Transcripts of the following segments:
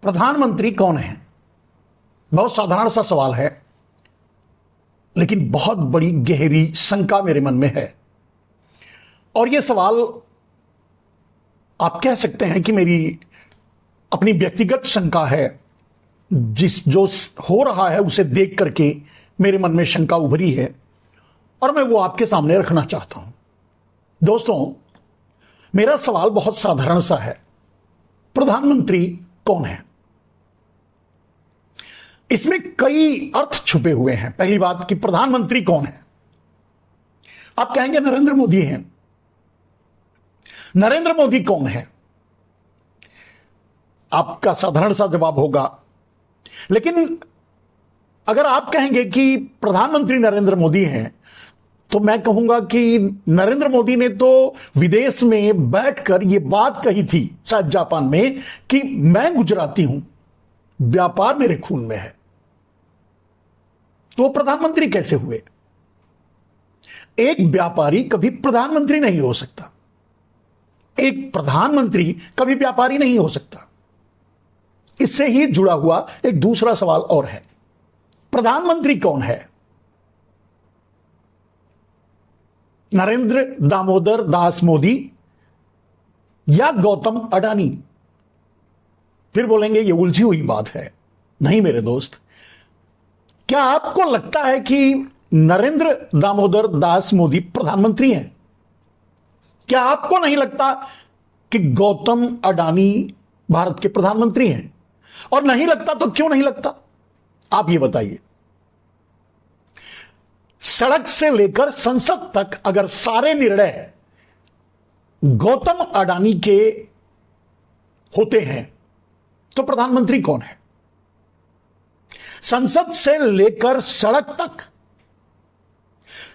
प्रधानमंत्री कौन है? बहुत साधारण सा सवाल है, लेकिन बहुत बड़ी गहरी शंका मेरे मन में है। और यह सवाल आप कह सकते हैं कि मेरी अपनी व्यक्तिगत शंका है, जो हो रहा है उसे देख करके मेरे मन में शंका उभरी है और मैं वो आपके सामने रखना चाहता हूं। दोस्तों, मेरा सवाल बहुत साधारण सा है, प्रधानमंत्री कौन है? इसमें कई अर्थ छुपे हुए हैं। पहली बात कि प्रधानमंत्री कौन है? आप कहेंगे नरेंद्र मोदी हैं। नरेंद्र मोदी कौन है? आपका साधारण सा जवाब होगा। लेकिन अगर आप कहेंगे कि प्रधानमंत्री नरेंद्र मोदी हैं, तो मैं कहूंगा कि नरेंद्र मोदी ने तो विदेश में बैठकर यह बात कही थी, शायद जापान में, कि मैं गुजराती हूं, व्यापार मेरे खून में है। तो प्रधानमंत्री कैसे हुए? एक व्यापारी कभी प्रधानमंत्री नहीं हो सकता, एक प्रधानमंत्री कभी व्यापारी नहीं हो सकता। इससे ही जुड़ा हुआ एक दूसरा सवाल और है, प्रधानमंत्री कौन है? नरेंद्र दामोदर दास मोदी या गौतम अडानी? फिर बोलेंगे ये उलझी हुई बात है। नहीं मेरे दोस्त, क्या आपको लगता है कि नरेंद्र दामोदर दास मोदी प्रधानमंत्री हैं? क्या आपको नहीं लगता कि गौतम अडानी भारत के प्रधानमंत्री हैं? और नहीं लगता तो क्यों नहीं लगता, आप ये बताइए। सड़क से लेकर संसद तक अगर सारे निर्णय गौतम अडानी के होते हैं तो प्रधानमंत्री कौन है? संसद से लेकर सड़क तक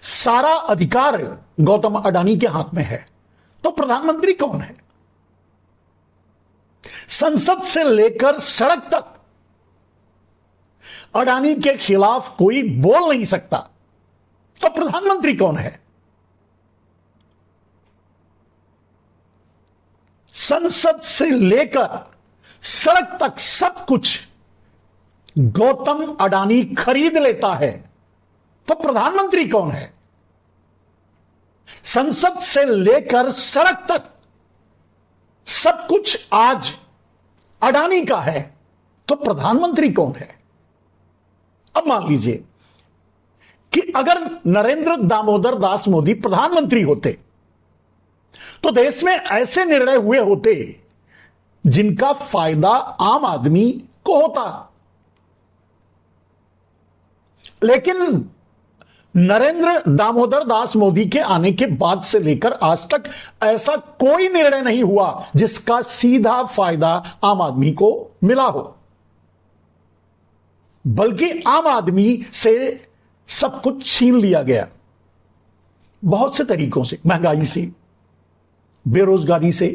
सारा अधिकार गौतम अडानी के हाथ में है, तो प्रधानमंत्री कौन है? संसद से लेकर सड़क तक अडानी के खिलाफ कोई बोल नहीं सकता, तो प्रधानमंत्री कौन है? संसद से लेकर सड़क तक सब कुछ गौतम अडानी खरीद लेता है, तो प्रधानमंत्री कौन है? संसद से लेकर सड़क तक सब कुछ आज अडानी का है, तो प्रधानमंत्री कौन है? अब मान लीजिए कि अगर नरेंद्र दामोदर दास मोदी प्रधानमंत्री होते तो देश में ऐसे निर्णय हुए होते जिनका फायदा आम आदमी को होता। लेकिन नरेंद्र दामोदर दास मोदी के आने के बाद से लेकर आज तक ऐसा कोई निर्णय नहीं हुआ जिसका सीधा फायदा आम आदमी को मिला हो, बल्कि आम आदमी से सब कुछ छीन लिया गया। बहुत से तरीकों से, महंगाई से, बेरोजगारी से,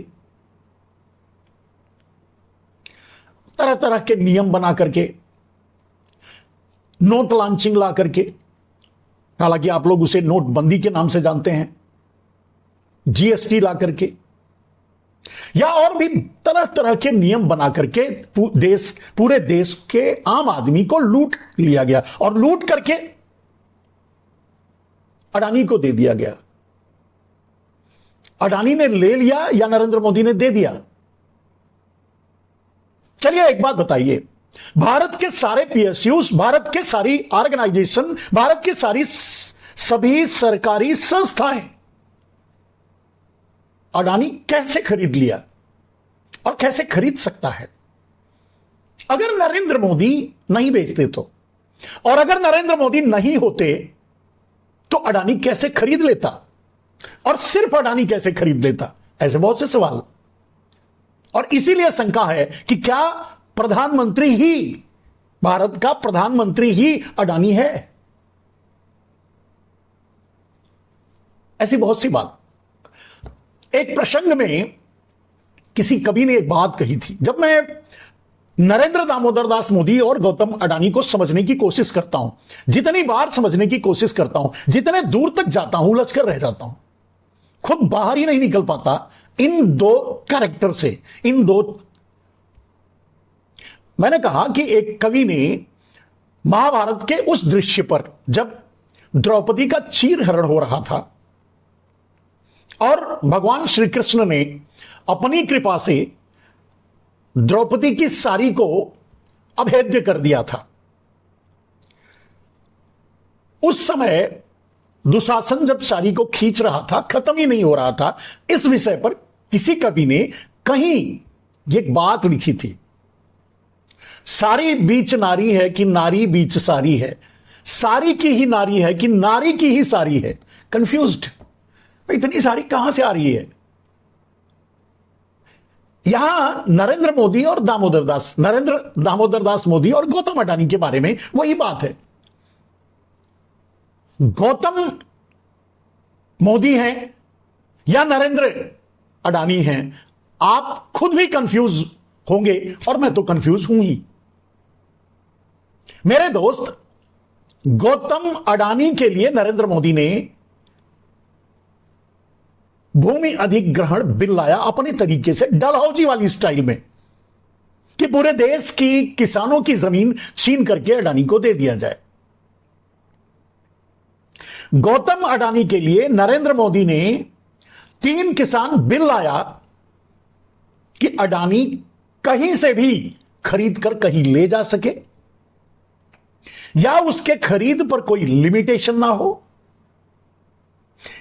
तरह तरह के नियम बना करके, नोट लॉन्चिंग ला करके, हालांकि आप लोग उसे नोटबंदी के नाम से जानते हैं, जीएसटी ला करके, या और भी तरह तरह के नियम बना करके पूरे देश के आम आदमी को लूट लिया गया और लूट करके अडानी को दे दिया गया। अडानी ने ले लिया या नरेंद्र मोदी ने दे दिया? चलिए एक बात बताइए, भारत के सारे पीएसयूज, भारत के सारी ऑर्गेनाइजेशन, भारत के सभी सरकारी संस्थाएं अडानी कैसे खरीद लिया और कैसे खरीद सकता है? अगर नरेंद्र मोदी नहीं बेचते तो, और अगर नरेंद्र मोदी नहीं होते तो अडानी कैसे खरीद लेता, और सिर्फ अडानी कैसे खरीद लेता? ऐसे बहुत से सवाल। और इसीलिए शंका है कि क्या प्रधानमंत्री ही, भारत का प्रधानमंत्री ही अडानी है? ऐसी बहुत सी बात। एक प्रसंग में किसी कवि ने एक बात कही थी, जब मैं नरेंद्र दामोदर दास मोदी और गौतम अडानी को समझने की कोशिश करता हूं, जितनी बार समझने की कोशिश करता हूं, जितने दूर तक जाता हूं, उलझ कर रह जाता हूं, खुद बाहर ही नहीं निकल पाता इन दो कैरेक्टर से, इन दो मैंने कहा कि एक कवि ने महाभारत के उस दृश्य पर, जब द्रौपदी का चीरहरण हो रहा था और भगवान श्री कृष्ण ने अपनी कृपा से द्रौपदी की साड़ी को अभेद्य कर दिया था, उस समय दुशासन जब साड़ी को खींच रहा था, खत्म ही नहीं हो रहा था, इस विषय पर किसी कवि ने कहीं एक बात लिखी थी, सारी बीच नारी है कि नारी बीच सारी है, सारी की ही नारी है कि नारी की ही सारी है। कंफ्यूज्ड, इतनी सारी कहां से आ रही है? यहां नरेंद्र मोदी और नरेंद्र दामोदर दास मोदी और गौतम अडानी के बारे में वही बात है। गौतम मोदी हैं या नरेंद्र अडानी हैं, आप खुद भी कंफ्यूज होंगे और मैं तो कंफ्यूज हूं ही। मेरे दोस्त, गौतम अडानी के लिए नरेंद्र मोदी ने भूमि अधिग्रहण बिल लाया अपने तरीके से, डलहौजी वाली स्टाइल में, कि पूरे देश की किसानों की जमीन छीन करके अडानी को दे दिया जाए। गौतम अडानी के लिए नरेंद्र मोदी ने 3 किसान बिल लाया कि अडानी कहीं से भी खरीद कर कहीं ले जा सके या उसके खरीद पर कोई लिमिटेशन ना हो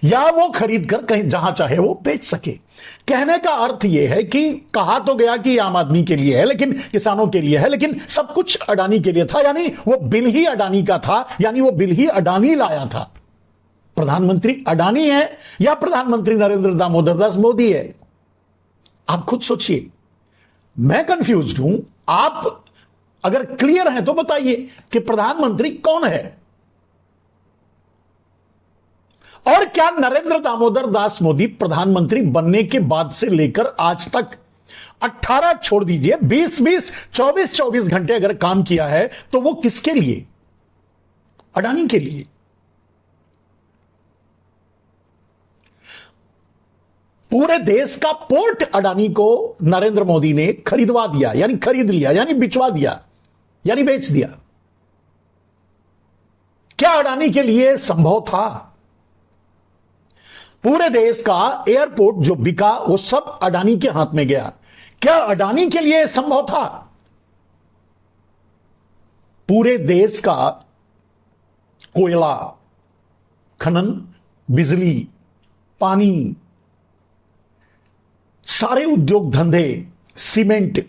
या वो खरीद कर कहीं जहां चाहे वो बेच सके। कहने का अर्थ यह है कि कहा तो गया कि आम आदमी के लिए है, लेकिन किसानों के लिए है, लेकिन सब कुछ अडानी के लिए था, यानी वो बिल ही अडानी का था, यानी वो बिल ही अडानी लाया था। प्रधानमंत्री अडानी है या प्रधानमंत्री नरेंद्र दामोदर दास मोदी है? आप खुद सोचिए। मैं कंफ्यूज्ड हूं, आप अगर क्लियर हैं तो बताइए कि प्रधानमंत्री कौन है। और क्या नरेंद्र दामोदर दास मोदी प्रधानमंत्री बनने के बाद से लेकर आज तक 18 छोड़ दीजिए 20-20, 24-24 घंटे अगर काम किया है तो वो किसके लिए? अडानी के लिए। पूरे देश का पोर्ट अडानी को नरेंद्र मोदी ने खरीदवा दिया, यानी खरीद लिया, यानी बिचवा दिया, यानी बेच दिया। क्या अडानी के लिए संभव था? पूरे देश का एयरपोर्ट जो बिका वो सब अडानी के हाथ में गया। क्या अडानी के लिए संभव था? पूरे देश का कोयला, खनन, बिजली, पानी, सारे उद्योग धंधे, cement,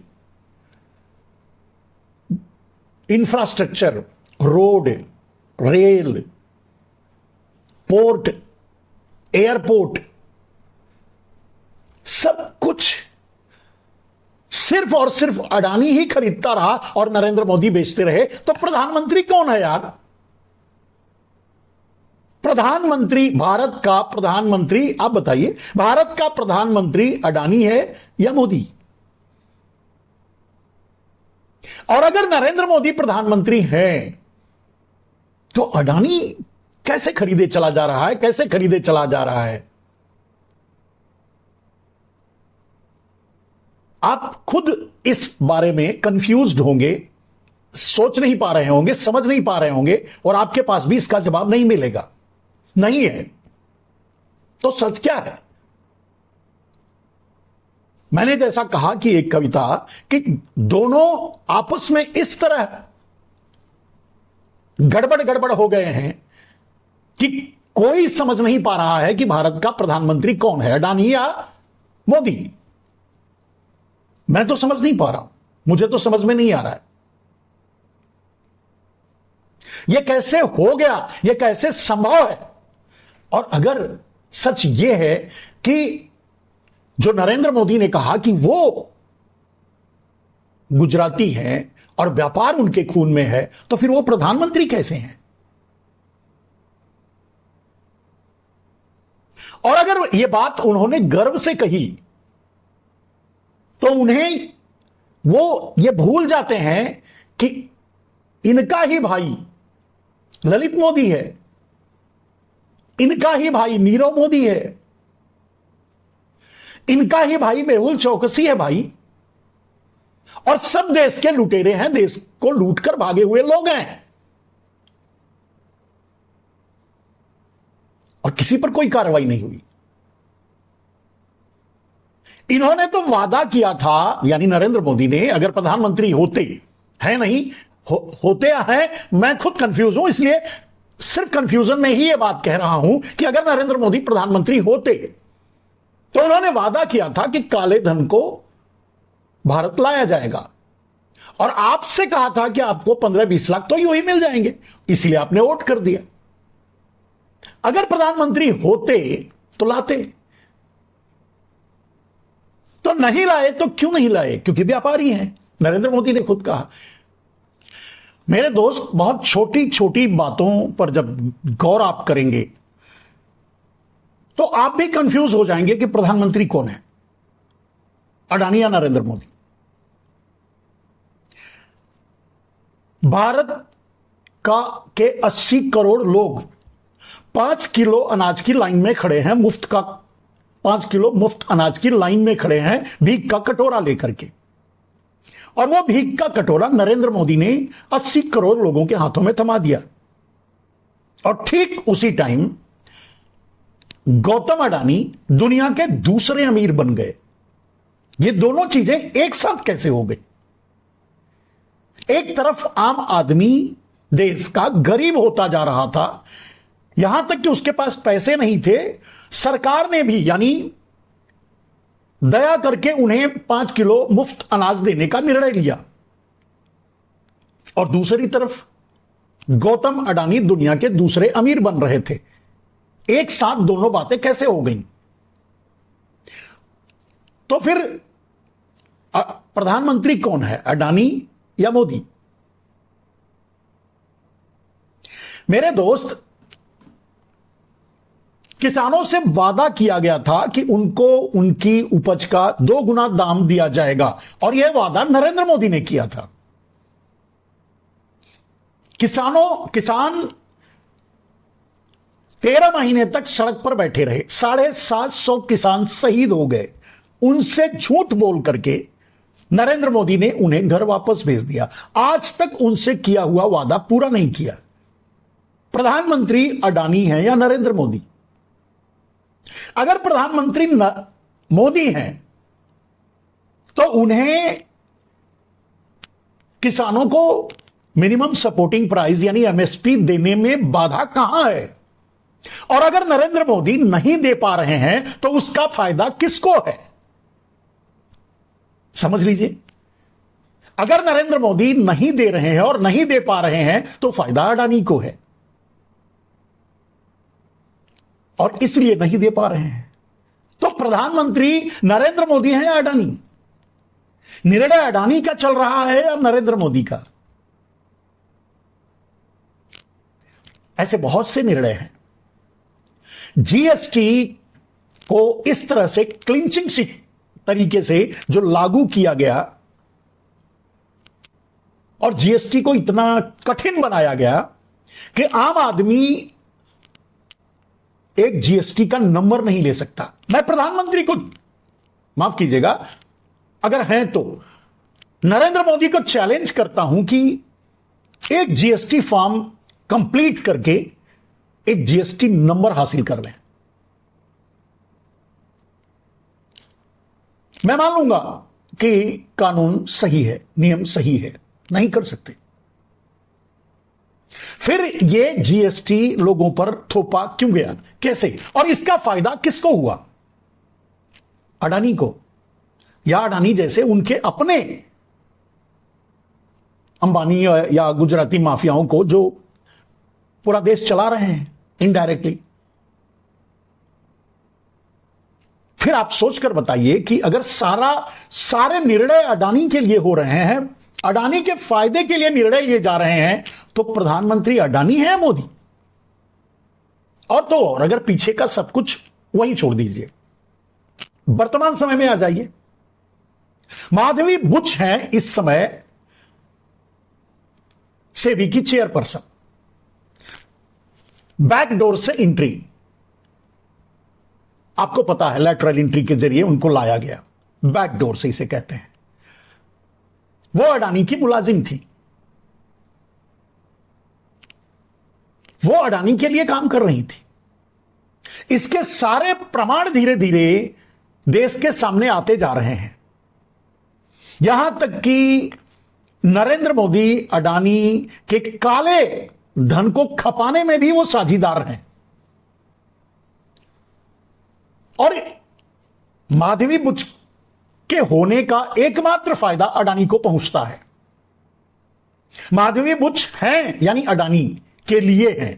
infrastructure, road, rail, port, airport, सब कुछ सिर्फ और सिर्फ अडानी ही खरीदता रहा और नरेंद्र मोदी बेचते रहे। तो प्रधानमंत्री कौन है यार? प्रधानमंत्री, भारत का प्रधानमंत्री, आप बताइए, भारत का प्रधानमंत्री अडानी है या मोदी? और अगर नरेंद्र मोदी प्रधानमंत्री हैं तो अडानी कैसे खरीदे चला जा रहा है, कैसे खरीदे चला जा रहा है? आप खुद इस बारे में कंफ्यूज्ड होंगे, सोच नहीं पा रहे होंगे, समझ नहीं पा रहे होंगे और आपके पास भी इसका जवाब नहीं मिलेगा। नहीं है तो सच क्या है? मैंने जैसा कहा कि एक कविता कि दोनों आपस में इस तरह गड़बड़ गड़बड़ हो गए हैं कि कोई समझ नहीं पा रहा है कि भारत का प्रधानमंत्री कौन है, अडानी या मोदी। मैं तो समझ नहीं पा रहा हूं, मुझे तो समझ में नहीं आ रहा है यह कैसे हो गया, यह कैसे संभव है। और अगर सच यह है कि जो नरेंद्र मोदी ने कहा कि वो गुजराती हैं और व्यापार उनके खून में है, तो फिर वो प्रधानमंत्री कैसे हैं? और अगर यह बात उन्होंने गर्व से कही तो उन्हें वो ये भूल जाते हैं कि इनका ही भाई ललित मोदी है, इनका ही भाई नीरव मोदी है, इनका ही भाई मेहुल चौकसी है भाई। और सब देश के लुटेरे हैं, देश को लूट कर भागे हुए लोग हैं, और किसी पर कोई कार्रवाई नहीं हुई। इन्होंने तो वादा किया था, यानी नरेंद्र मोदी ने, अगर प्रधानमंत्री होते हैं, नहीं होते हैं, मैं खुद कंफ्यूज हूं, इसलिए सिर्फ कंफ्यूजन में ही यह बात कह रहा हूं कि अगर नरेंद्र मोदी प्रधानमंत्री होते तो उन्होंने वादा किया था कि काले धन को भारत लाया जाएगा, और आपसे कहा था कि आपको 15-20 लाख तो यूं ही मिल जाएंगे, इसलिए आपने वोट कर दिया। अगर प्रधानमंत्री होते तो लाते, तो नहीं लाए। तो क्यों नहीं लाए? क्योंकि व्यापारी हैं, नरेंद्र मोदी ने खुद कहा। मेरे दोस्त, बहुत छोटी छोटी बातों पर जब गौर आप करेंगे तो आप भी कंफ्यूज हो जाएंगे कि प्रधानमंत्री कौन है, अडानी या नरेंद्र मोदी। भारत के 80 करोड़ लोग 5 किलो अनाज की लाइन में खड़े हैं, 5 किलो मुफ्त अनाज की लाइन में खड़े हैं, भीख का कटोरा लेकर के। और वो भीख का कटोरा नरेंद्र मोदी ने 80 करोड़ लोगों के हाथों में थमा दिया। और ठीक उसी टाइम गौतम अडानी दुनिया के दूसरे अमीर बन गए। ये दोनों चीजें एक साथ कैसे हो गई? एक तरफ आम आदमी देश का गरीब होता जा रहा था, यहां तक कि उसके पास पैसे नहीं थे, सरकार ने भी यानी दया करके उन्हें 5 किलो मुफ्त अनाज देने का निर्णय लिया। और दूसरी तरफ गौतम अडानी दुनिया के दूसरे अमीर बन रहे थे। एक साथ दोनों बातें कैसे हो गई? तो फिर प्रधानमंत्री कौन है, अडानी या मोदी? मेरे दोस्त, किसानों से वादा किया गया था कि उनको उनकी उपज का 2 गुना दाम दिया जाएगा, और यह वादा नरेंद्र मोदी ने किया था। किसान 13 महीने तक सड़क पर बैठे रहे, 750 किसान शहीद हो गए। उनसे झूठ बोल करके नरेंद्र मोदी ने उन्हें घर वापस भेज दिया। आज तक उनसे किया हुआ वादा पूरा नहीं किया। प्रधानमंत्री अडानी है या नरेंद्र मोदी? अगर प्रधानमंत्री मोदी हैं तो उन्हें किसानों को मिनिमम सपोर्टिंग प्राइस यानी एमएसपी देने में बाधा कहां है? और अगर नरेंद्र मोदी नहीं दे पा रहे हैं तो उसका फायदा किसको है? समझ लीजिए, अगर नरेंद्र मोदी नहीं दे रहे हैं और नहीं दे पा रहे हैं तो फायदा अडानी को है, और इसलिए नहीं दे पा रहे हैं। तो प्रधानमंत्री नरेंद्र मोदी हैं या अडानी? निर्णय अडानी का चल रहा है या नरेंद्र मोदी का? ऐसे बहुत से निर्णय हैं। जीएसटी को इस तरह से क्लिंचिंग तरीके से जो लागू किया गया और जीएसटी को इतना कठिन बनाया गया कि आम आदमी एक जीएसटी का नंबर नहीं ले सकता। मैं प्रधानमंत्री को, माफ कीजिएगा, अगर हैं तो नरेंद्र मोदी को चैलेंज करता हूं कि एक जीएसटी फॉर्म कंप्लीट करके एक जीएसटी नंबर हासिल कर लें। मैं मान लूंगा कि कानून सही है, नियम सही है, नहीं कर सकते। फिर ये जीएसटी लोगों पर थोपा क्यों गया, कैसे, और इसका फायदा किसको हुआ? अडानी को, या अडानी जैसे उनके अपने अंबानी या गुजराती माफियाओं को जो पूरा देश चला रहे हैं इनडायरेक्टली। फिर आप सोचकर बताइए कि अगर सारे निर्णय अडानी के लिए हो रहे हैं, अडानी के फायदे के लिए निर्णय लिए जा रहे हैं, तो प्रधानमंत्री अडानी है मोदी? और तो और अगर पीछे का सब कुछ वहीं छोड़ दीजिए, वर्तमान समय में आ जाइए। माधवी बुच हैं इस समय सेबी की चेयरपर्सन। बैकडोर से एंट्री, आपको पता है, लैटरल एंट्री के जरिए उनको लाया गया, बैकडोर से इसे कहते हैं। वो अडानी की मुलाजिम थी, वो अडानी के लिए काम कर रही थी। इसके सारे प्रमाण धीरे धीरे देश के सामने आते जा रहे हैं, यहां तक कि नरेंद्र मोदी अडानी के काले धन को खपाने में भी वो साझीदार हैं। और माधवी बुच के होने का एकमात्र फायदा अडानी को पहुंचता है। माधवी बुच हैं यानी अडानी के लिए हैं,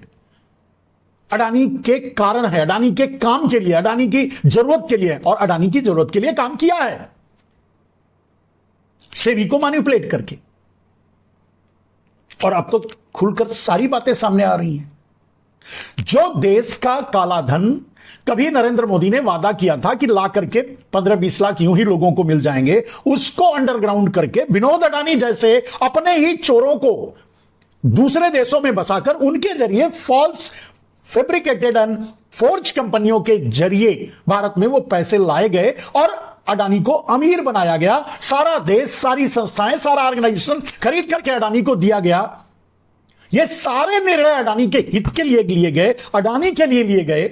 अडानी के कारण है, अडानी के काम के लिए, अडानी की जरूरत के लिए, और अडानी की जरूरत के लिए काम किया है सेबी को मैनिपुलेट करके। और अब तो खुलकर सारी बातें सामने आ रही हैं। जो देश का काला धन कभी नरेंद्र मोदी ने वादा किया था कि ला करके 15-20 लाख यूं ही लोगों को मिल जाएंगे, उसको अंडरग्राउंड करके विनोद अडानी जैसे अपने ही चोरों को दूसरे देशों में बसाकर उनके जरिए फॉल्स फैब्रिकेटेड एंड फोर्ज कंपनियों के जरिए भारत में वो पैसे लाए गए और अडानी को अमीर बनाया गया। सारा देश, सारी संस्थाएं, सारा ऑर्गेनाइजेशन खरीद करके अडानी को दिया गया। ये सारे निर्णय अडानी के हित के लिए लिए गए, अडानी के लिए लिए गए।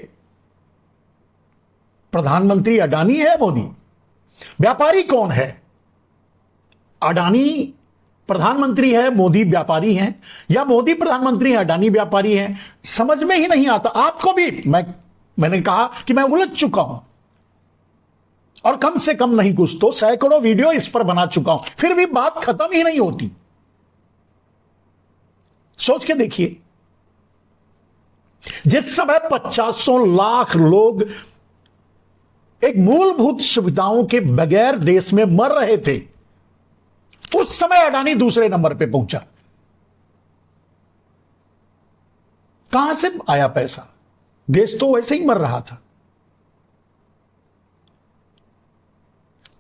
प्रधानमंत्री अडानी है, मोदी व्यापारी कौन है? अडानी प्रधानमंत्री है, मोदी व्यापारी हैं, या मोदी प्रधानमंत्री है, अडानी व्यापारी है? समझ में ही नहीं आता। आपको भी मैंने कहा कि मैं उलझ चुका हूं, और कम से कम नहीं कुछ तो सैकड़ों वीडियो इस पर बना चुका हूं, फिर भी बात खत्म ही नहीं होती। सोच के देखिए, जिस समय 500 लाख लोग एक मूलभूत सुविधाओं के बगैर देश में मर रहे थे, उस समय अडानी दूसरे नंबर पे पहुंचा। कहां से आया पैसा? देश तो वैसे ही मर रहा था।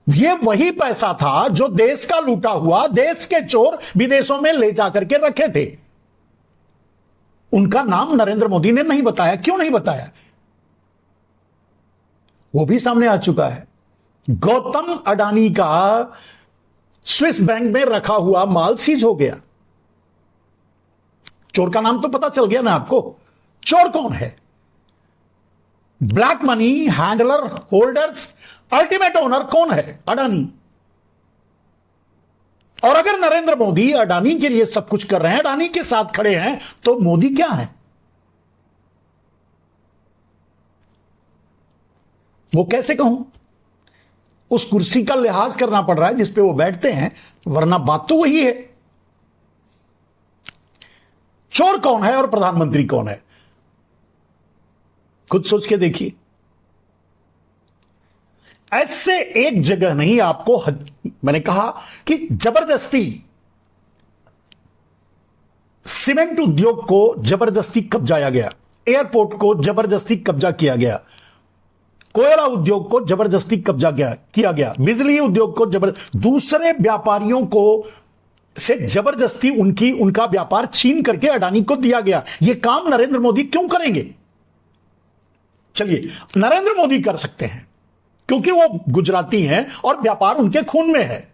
यह वही पैसा था जो देश का लूटा हुआ देश के चोर विदेशों में ले जाकर के रखे थे। उनका नाम नरेंद्र मोदी ने नहीं बताया। क्यों नहीं बताया? वो भी सामने आ चुका है। गौतम अडानी का स्विस बैंक में रखा हुआ माल सीज हो गया। चोर का नाम तो पता चल गया ना आपको। चोर कौन है? Black money handler, holders, ultimate owner कौन है? अडानी। और अगर नरेंद्र मोदी अडानी के लिए सब कुछ कर रहे हैं, अडानी के साथ खड़े हैं, तो मोदी क्या है? वो कैसे कहूं? उस कुर्सी का लिहाज करना पड़ रहा है जिस पे वो बैठते हैं, वरना बात तो वही है। चोर कौन है और प्रधानमंत्री कौन है? खुद सोच के देखिए। ऐसे एक जगह नहीं आपको मैंने कहा कि जबरदस्ती सीमेंट उद्योग को जबरदस्ती कब्जाया गया, एयरपोर्ट को जबरदस्ती कब्जा किया गया, कोयला उद्योग को जबरदस्ती कब्जा किया गया, बिजली उद्योग को दूसरे व्यापारियों को से जबरदस्ती उनका व्यापार छीन करके अडानी को दिया गया। यह काम नरेंद्र मोदी क्यों करेंगे? चलिए, नरेंद्र मोदी कर सकते हैं क्योंकि वो गुजराती हैं और व्यापार उनके खून में है,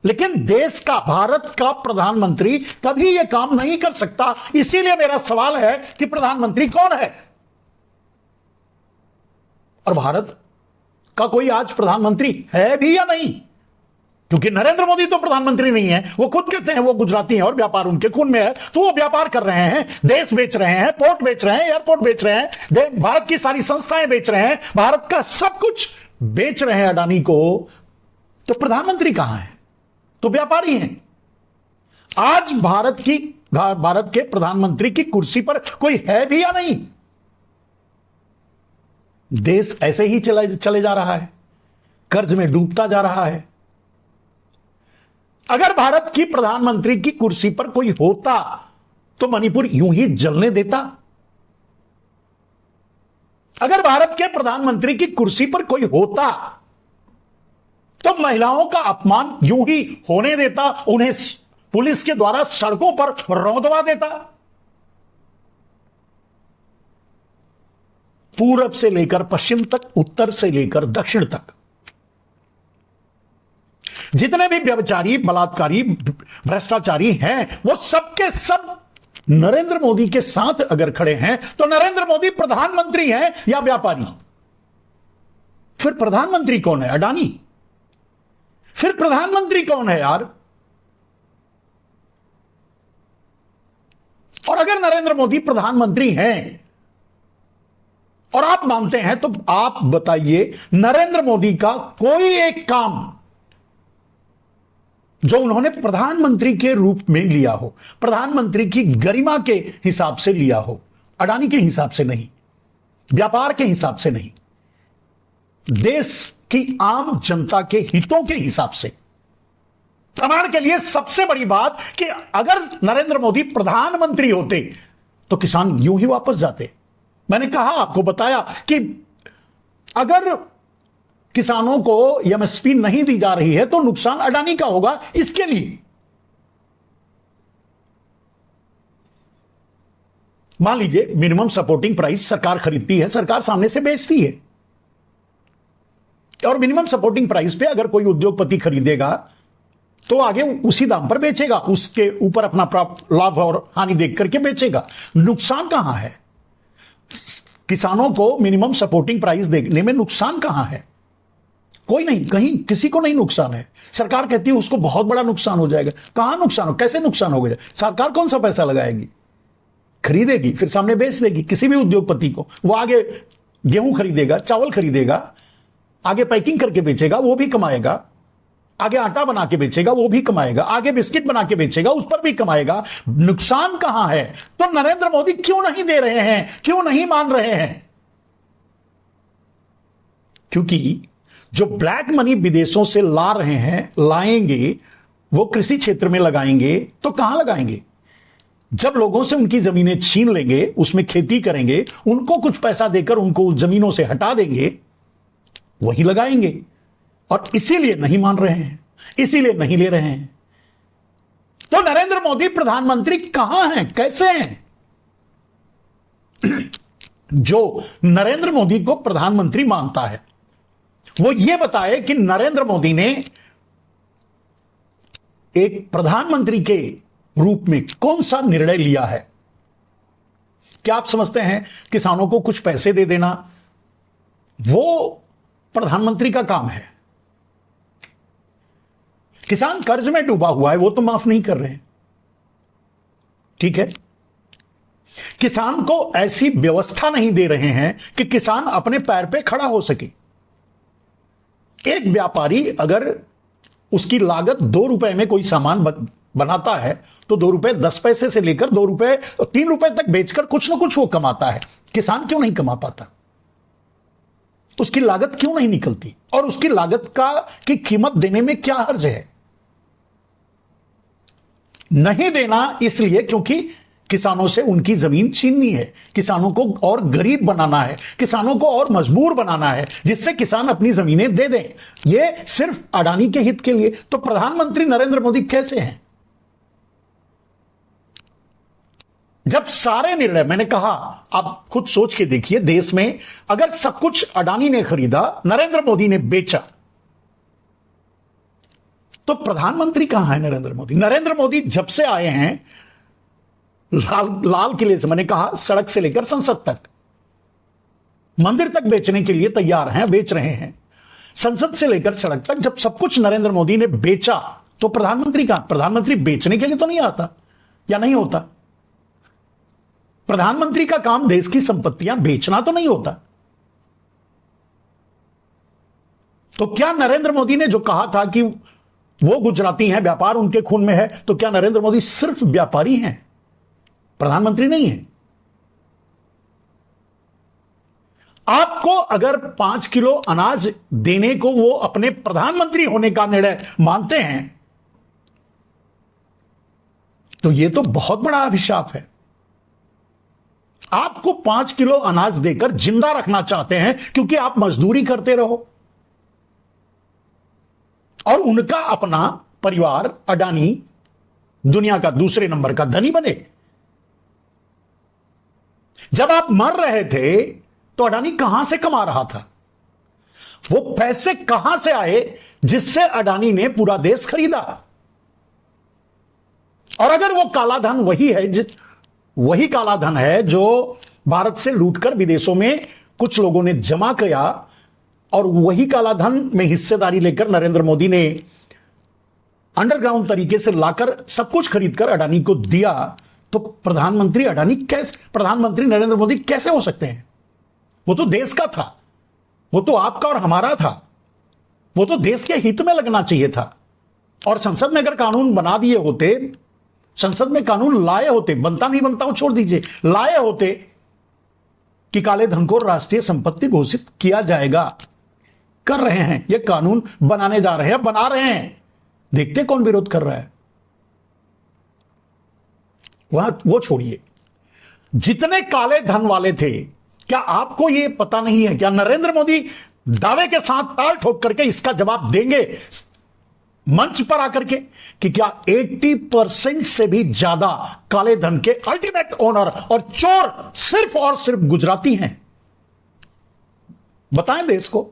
लेकिन देश का, भारत का प्रधानमंत्री कभी यह काम नहीं कर सकता। इसीलिए मेरा सवाल है कि प्रधानमंत्री कौन है? और भारत का कोई आज प्रधानमंत्री है भी या नहीं? क्योंकि नरेंद्र मोदी तो प्रधानमंत्री नहीं है। वो खुद कहते हैं वो गुजराती हैं और व्यापार उनके खून में है, तो वो व्यापार कर रहे हैं, देश बेच रहे हैं, पोर्ट बेच रहे हैं, एयरपोर्ट बेच रहे हैं, भारत की सारी संस्थाएं बेच रहे हैं, भारत का सब कुछ बेच रहे हैं अडानी को। तो प्रधानमंत्री कहां है? तो व्यापारी हैं। आज भारत के प्रधानमंत्री की कुर्सी पर कोई है भी या नहीं? देश ऐसे ही चले जा रहा है, कर्ज में डूबता जा रहा है। अगर भारत की प्रधानमंत्री की कुर्सी पर कोई होता तो मणिपुर यूं ही जलने देता। अगर भारत के प्रधानमंत्री की कुर्सी पर कोई होता तो महिलाओं का अपमान यूं ही होने देता, उन्हें पुलिस के द्वारा सड़कों पर रौंदवा देता। पूरब से लेकर पश्चिम तक, उत्तर से लेकर दक्षिण तक जितने भी व्यभिचारी, बलात्कारी, भ्रष्टाचारी हैं, वो सबके सब नरेंद्र मोदी के साथ अगर खड़े हैं तो नरेंद्र मोदी प्रधानमंत्री हैं या व्यापारी? फिर प्रधानमंत्री कौन है? अडानी? फिर प्रधानमंत्री कौन है यार? और अगर नरेंद्र मोदी प्रधानमंत्री हैं और आप मानते हैं, तो आप बताइए नरेंद्र मोदी का कोई एक काम जो उन्होंने प्रधानमंत्री के रूप में लिया हो, प्रधानमंत्री की गरिमा के हिसाब से लिया हो, अडानी के हिसाब से नहीं, व्यापार के हिसाब से नहीं, देश की आम जनता के हितों के हिसाब से। प्रमाण के लिए सबसे बड़ी बात कि अगर नरेंद्र मोदी प्रधानमंत्री होते तो किसान यूं ही वापस जाते। मैंने कहा, आपको बताया कि अगर किसानों को एमएसपी नहीं दी जा रही है तो नुकसान अडानी का होगा। इसके लिए मान लीजिए मिनिमम सपोर्टिंग प्राइस सरकार खरीदती है, सरकार सामने से बेचती है, और मिनिमम सपोर्टिंग प्राइस पे अगर कोई उद्योगपति खरीदेगा तो आगे उसी दाम पर बेचेगा, उसके ऊपर अपना प्राप्त लाभ और हानि देख करके बेचेगा। नुकसान कहां है? किसानों को मिनिमम सपोर्टिंग प्राइस देने में नुकसान कहां है? कोई नहीं, कहीं किसी को नहीं नुकसान है। सरकार कहती है उसको बहुत बड़ा नुकसान हो जाएगा। कहां नुकसान हो? कैसे नुकसान हो गया? सरकार कौन सा पैसा लगाएगी? खरीदेगी, फिर सामने बेच देगी किसी भी उद्योगपति को। वो आगे गेहूं खरीदेगा, चावल खरीदेगा, आगे पैकिंग करके बेचेगा, वो भी कमाएगा, आगे आटा बना के बेचेगा, वो भी कमाएगा, आगे बिस्किट बना के बेचेगा, उस पर भी कमाएगा। नुकसान कहां है? तो नरेंद्र मोदी क्यों नहीं दे रहे हैं, क्यों नहीं मान रहे हैं? क्योंकि जो ब्लैक मनी विदेशों से ला रहे हैं, लाएंगे, वो कृषि क्षेत्र में लगाएंगे तो कहां लगाएंगे? जब लोगों से उनकी जमीनें छीन लेंगे, उसमें खेती करेंगे, उनको कुछ पैसा देकर उनको उस जमीनों से हटा देंगे, वही लगाएंगे। और इसीलिए नहीं मान रहे हैं, इसीलिए नहीं ले रहे हैं। तो नरेंद्र मोदी प्रधानमंत्री कहां हैं, कैसे हैं? जो नरेंद्र मोदी को प्रधानमंत्री मानता है वो ये बताए कि नरेंद्र मोदी ने एक प्रधानमंत्री के रूप में कौन सा निर्णय लिया है। क्या आप समझते हैं किसानों को कुछ पैसे दे देना वो प्रधानमंत्री का काम है? किसान कर्ज में डूबा हुआ है, वो तो माफ नहीं कर रहे हैं, ठीक है। किसान को ऐसी व्यवस्था नहीं दे रहे हैं कि किसान अपने पैर पे खड़ा हो सके। एक व्यापारी अगर उसकी लागत 2 रुपए में कोई सामान बनाता है तो 2 रुपए 10 पैसे से लेकर 2 रुपए 3 रुपए तक बेचकर कुछ ना कुछ वो कमाता है। किसान क्यों नहीं कमा पाता? उसकी लागत क्यों नहीं निकलती? और उसकी लागत की कीमत देने में क्या हर्ज है? नहीं देना इसलिए क्योंकि किसानों से उनकी जमीन छीननी है, किसानों को और गरीब बनाना है, किसानों को और मजबूर बनाना है, जिससे किसान अपनी जमीनें दे दें। यह सिर्फ अडानी के हित के लिए। तो प्रधानमंत्री नरेंद्र मोदी कैसे हैं? जब सारे निर्णय, मैंने कहा आप खुद सोच के देखिए, देश में अगर सब कुछ अडानी ने खरीदा, नरेंद्र मोदी ने बेचा, तो प्रधानमंत्री कहां है नरेंद्र मोदी? नरेंद्र मोदी जब से आए हैं लाल किले से, मैंने कहा सड़क से लेकर संसद तक, मंदिर तक बेचने के लिए तैयार हैं, बेच रहे हैं। संसद से लेकर सड़क तक जब सब कुछ नरेंद्र मोदी ने बेचा तो प्रधानमंत्री कहां? प्रधानमंत्री बेचने के लिए तो नहीं आता या नहीं होता। प्रधानमंत्री का काम देश की संपत्तियां बेचना तो नहीं होता। तो क्या नरेंद्र मोदी ने जो कहा था कि वो गुजराती हैं, व्यापार उनके खून में है, तो क्या नरेंद्र मोदी सिर्फ व्यापारी हैं, प्रधानमंत्री नहीं है? आपको अगर 5 किलो अनाज देने को वो अपने प्रधानमंत्री होने का निर्णय मानते हैं तो ये तो बहुत बड़ा अभिशाप है। आपको 5 किलो अनाज देकर जिंदा रखना चाहते हैं क्योंकि आप मजदूरी करते रहो और उनका अपना परिवार अडानी दुनिया का दूसरे नंबर का धनी बने। जब आप मर रहे थे तो अडानी कहां से कमा रहा था? वो पैसे कहां से आए जिससे अडानी ने पूरा देश खरीदा? और अगर वो काला धन वही काला धन है जो भारत से लूटकर विदेशों में कुछ लोगों ने जमा किया, और वही काला धन में हिस्सेदारी लेकर नरेंद्र मोदी ने अंडरग्राउंड तरीके से लाकर सब कुछ खरीदकर अडानी को दिया, तो प्रधानमंत्री नरेंद्र मोदी कैसे हो सकते हैं? वो तो देश का था, वो तो आपका और हमारा था, वो तो देश के हित में लगना चाहिए था। और संसद में अगर कानून बना दिए होते, संसद में कानून लाए होते, बनता नहीं बनता वो छोड़ दीजिए, लाए होते कि काले धन को राष्ट्रीय संपत्ति घोषित किया जाएगा, कर रहे हैं, ये कानून बनाने जा रहे हैं, बना रहे हैं, देखते कौन विरोध कर रहा है। वो छोड़िए, जितने काले धन वाले थे, क्या आपको यह पता नहीं है? क्या नरेंद्र मोदी दावे के साथ ताल ठोक करके इसका जवाब देंगे मंच पर आकर के कि क्या 80% से भी ज्यादा काले धन के अल्टीमेट ओनर और चोर सिर्फ और सिर्फ गुजराती हैं? बताएं देश को।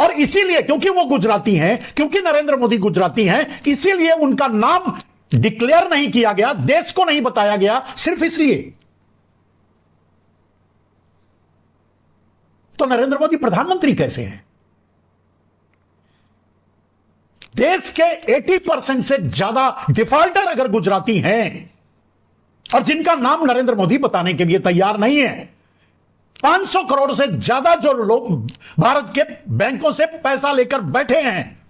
और इसीलिए, क्योंकि वो गुजराती हैं, क्योंकि नरेंद्र मोदी गुजराती हैं, इसीलिए उनका नाम डिक्लेयर नहीं किया गया, देश को नहीं बताया गया, सिर्फ इसलिए। तो नरेंद्र मोदी प्रधानमंत्री कैसे हैं? देश के 80% से ज्यादा डिफॉल्टर अगर गुजराती हैं, और जिनका नाम नरेंद्र मोदी बताने के लिए तैयार नहीं है, 500 करोड़ से ज्यादा जो लोग भारत के बैंकों से पैसा लेकर बैठे हैं,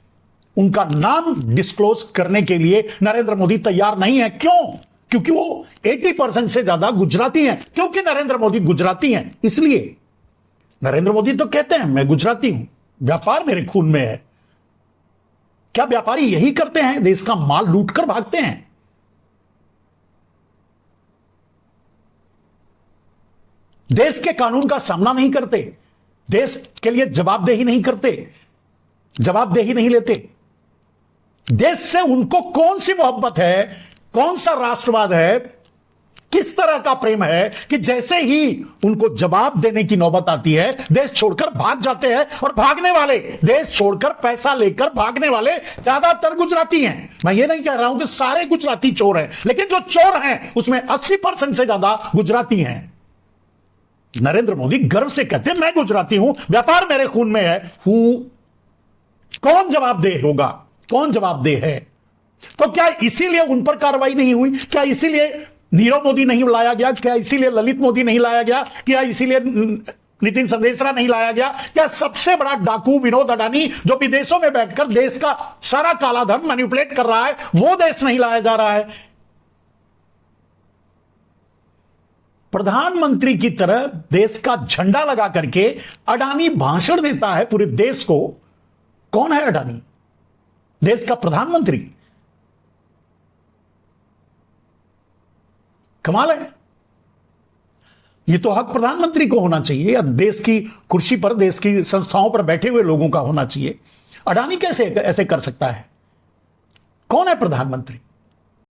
उनका नाम डिस्क्लोज करने के लिए नरेंद्र मोदी तैयार नहीं है। क्यों? क्योंकि वो 80% से ज्यादा गुजराती हैं। क्योंकि नरेंद्र मोदी गुजराती हैं, इसलिए। नरेंद्र मोदी तो कहते हैं मैं गुजराती हूं, व्यापार मेरे खून में है। क्या व्यापारी यही करते हैं? देश का माल लूटकर भागते हैं। देश के कानून का सामना नहीं करते, देश के लिए जवाबदेही नहीं करते, जवाबदेही नहीं लेते। देश से उनको कौन सी मोहब्बत है, कौन सा राष्ट्रवाद है, किस तरह का प्रेम है कि जैसे ही उनको जवाब देने की नौबत आती है, देश छोड़कर भाग जाते हैं। और भागने वाले, देश छोड़कर पैसा लेकर भागने वाले ज्यादातर गुजराती हैं। मैं ये नहीं कह रहा हूं कि सारे गुजराती चोर हैं, लेकिन जो चोर हैं उसमें 80% से ज्यादा गुजराती हैं। नरेंद्र मोदी गर्व से कहते हैं मैं गुजराती हूं, व्यापार मेरे खून में है। कौन जवाबदेह होगा? कौन जवाबदेह है? तो क्या इसीलिए उन पर कार्रवाई नहीं हुई? क्या इसीलिए नीरव मोदी नहीं लाया गया? क्या इसीलिए ललित मोदी नहीं लाया गया? क्या इसीलिए नितिन संदेशरा नहीं लाया गया? क्या सबसे बड़ा डाकू विनोद अडानी, जो विदेशों में बैठकर देश का सारा काला धन मैनिपुलेट कर रहा है, वो देश नहीं लाया जा रहा है? प्रधानमंत्री की तरह देश का झंडा लगा करके अडानी भाषण देता है पूरे देश को। कौन है अडानी? देश का प्रधानमंत्री। कमाल है। ये तो हक प्रधानमंत्री को होना चाहिए, या देश की कुर्सी पर, देश की संस्थाओं पर बैठे हुए लोगों का होना चाहिए। अडानी कैसे ऐसे कर सकता है? कौन है प्रधानमंत्री?